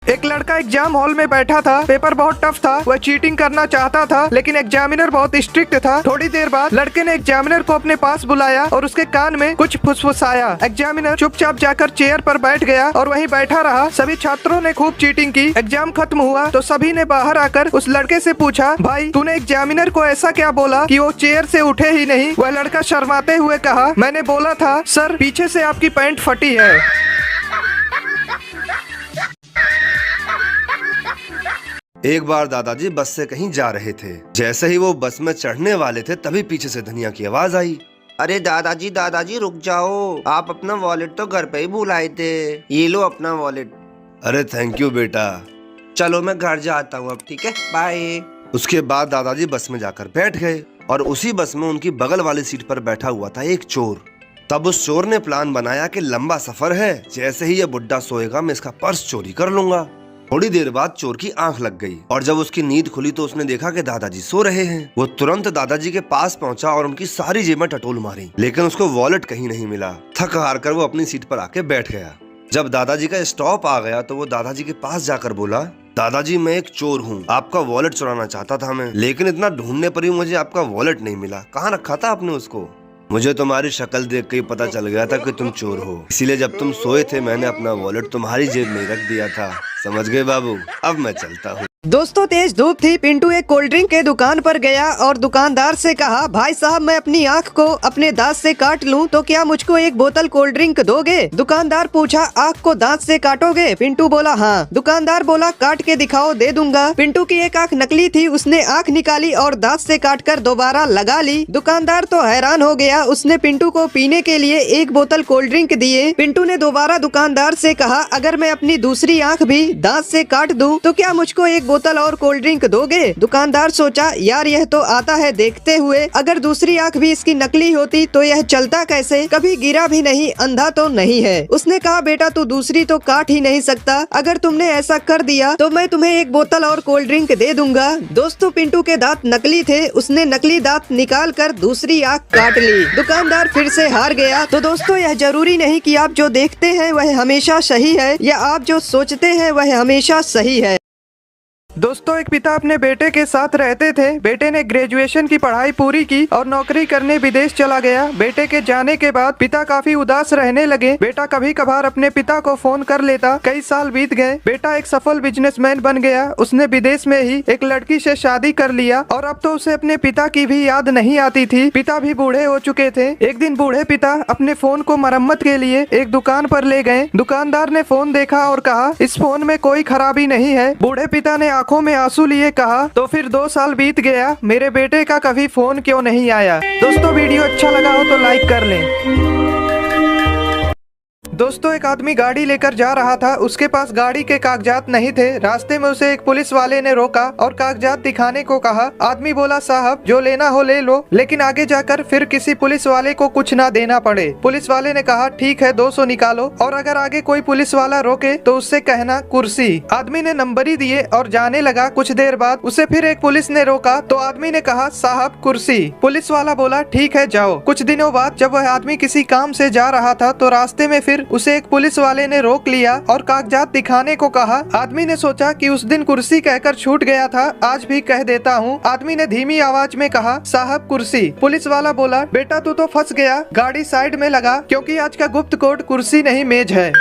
एक लड़का exam hall में बैठा था। पेपर बहुत टफ था। वह चीटिंग करना चाहता था, लेकिन एग्जामिनर बहुत स्ट्रिक्ट था। थोड़ी देर बाद लड़के ने एग्जामिनर को अपने पास बुलाया और उसके कान में कुछ फुसफुसाया। एग्जामिनर चुपचाप जाकर चेयर पर बैठ गया और वहीं बैठा रहा। सभी छात्रों ने खूब चीटिंग की। एग्जाम खत्म हुआ तो सभी ने बाहर आकर उस लड़के से पूछा, भाई तूने एग्जामिनर को ऐसा क्या बोला कि वो चेयर से उठे ही नहीं? वह लड़का शर्माते हुए कहा, मैंने बोला था सर पीछे से आपकी पैंट फटी है। एक बार दादाजी बस से कहीं जा रहे थे। जैसे ही वो बस में चढ़ने वाले थे तभी पीछे से धनिया की आवाज आई। अरे दादाजी दादाजी रुक जाओ, आप अपना वॉलेट तो घर पे ही भूल आए थे, ये लो अपना वॉलेट। अरे थैंक यू बेटा। चलो मैं घर जाता हूँ अब, ठीक है, बाय। उसके बाद दादाजी बस में जाकर बैठ गए और उसी बस में उनकी बगल वाली सीट पर बैठा हुआ था एक चोर। तब उस चोर ने प्लान बनाया कि लंबा सफर है, जैसे ही ये बुड्ढा सोएगा मैं इसका पर्स चोरी कर लूंगा। थोड़ी देर बाद चोर की आंख लग गई और जब उसकी नींद खुली तो उसने देखा कि दादाजी सो रहे हैं। वो तुरंत दादाजी के पास पहुंचा और उनकी सारी जेबें टटोल मारी, लेकिन उसको वॉलेट कहीं नहीं मिला। थक हार कर वो अपनी सीट पर आके बैठ गया। जब दादाजी का स्टॉप आ गया तो वो दादाजी के पास जाकर बोला, दादाजी मैं एक चोर हूँ, आपका वॉलेट चुराना चाहता था मैं, लेकिन इतना ढूंढने पर भी मुझे आपका वॉलेट नहीं मिला। कहाँ रखा था आपने उसको? मुझे तुम्हारी शक्ल देख के ही पता चल गया था कि तुम चोर हो, इसीलिए जब तुम सोए थे मैंने अपना वॉलेट तुम्हारी जेब में रख दिया था। समझ गए बाबू? अब मैं चलता हूँ। दोस्तों तेज धूप थी। पिंटू एक कोल्ड ड्रिंक के दुकान पर गया और दुकानदार से कहा, भाई साहब मैं अपनी आँख को अपने दांत से काट लूं तो क्या मुझको एक बोतल कोल्ड ड्रिंक दोगे? दुकानदार पूछा, आँख को दांत से काटोगे? पिंटू बोला हाँ। दुकानदार बोला, काट के दिखाओ, दे दूंगा। पिंटू की एक आँख नकली थी। उसने आँख निकाली और दांत से काटकर दोबारा लगा ली। दुकानदार तो हैरान हो गया। उसने पिंटू को पीने के लिए एक बोतल कोल्ड ड्रिंक दिए। पिंटू ने दोबारा दुकानदार से कहा, अगर मैं अपनी दूसरी आँख भी दांत से काट दूं तो क्या मुझको एक बोतल और कोल्ड ड्रिंक दोगे? दुकानदार सोचा, यार यह तो आता है देखते हुए, अगर दूसरी आँख भी इसकी नकली होती तो यह चलता कैसे? कभी गिरा भी नहीं, अंधा तो नहीं है। उसने कहा, बेटा तू दूसरी तो काट ही नहीं सकता, अगर तुमने ऐसा कर दिया तो मैं तुम्हें एक बोतल और कोल्ड ड्रिंक दे दूंगा। दोस्तों पिंटू के दांत नकली थे। उसने नकली दांत निकाल कर दूसरी आँख काट ली। दुकानदार फिर से हार गया। तो दोस्तों यह जरूरी नहीं कि आप जो देखते हैं वह हमेशा सही है या आप जो सोचते हैं वह हमेशा सही है। दोस्तों एक पिता अपने बेटे के साथ रहते थे। बेटे ने ग्रेजुएशन की पढ़ाई पूरी की और नौकरी करने विदेश चला गया। बेटे के जाने के बाद पिता काफी उदास रहने लगे। बेटा कभी कभार अपने पिता को फोन कर लेता। कई साल बीत गए। बेटा एक सफल बिजनेसमैन बन गया। उसने विदेश में ही एक लड़की से शादी कर लिया और अब तो उसे अपने पिता की भी याद नहीं आती थी। पिता भी बूढ़े हो चुके थे। एक दिन बूढ़े पिता अपने फोन को मरम्मत के लिए एक दुकान पर ले गए। दुकानदार ने फोन देखा और कहा, इस फोन में कोई खराबी नहीं है। बूढ़े पिता ने आंखों में आंसू लिए कहा, तो फिर 2 साल बीत गया, मेरे बेटे का कभी फोन क्यों नहीं आया? दोस्तों वीडियो अच्छा लगा हो तो लाइक कर लें। दोस्तों एक आदमी गाड़ी लेकर जा रहा था। उसके पास गाड़ी के कागजात नहीं थे। रास्ते में उसे एक पुलिस वाले ने रोका और कागजात दिखाने को कहा। आदमी बोला, साहब जो लेना हो ले लो, लेकिन आगे जाकर फिर किसी पुलिस वाले को कुछ ना देना पड़े। पुलिस वाले ने कहा, ठीक है 200 निकालो, और अगर आगे कोई पुलिस वाला रोके तो उससे कहना कुर्सी। आदमी ने नंबर ही दिए और जाने लगा। कुछ देर बाद उसे फिर एक पुलिस ने रोका तो आदमी ने कहा, साहब कुर्सी। पुलिस वाला बोला, ठीक है जाओ। कुछ दिनों बाद जब वह आदमी किसी काम से जा रहा था तो रास्ते में फिर उसे एक पुलिस वाले ने रोक लिया और कागजात दिखाने को कहा। आदमी ने सोचा कि उस दिन कुर्सी कहकर छूट गया था, आज भी कह देता हूँ। आदमी ने धीमी आवाज में कहा, साहब कुर्सी। पुलिस वाला बोला, बेटा तू तो फंस गया, गाड़ी साइड में लगा, क्योंकि आज का गुप्त कोड कुर्सी नहीं मेज है।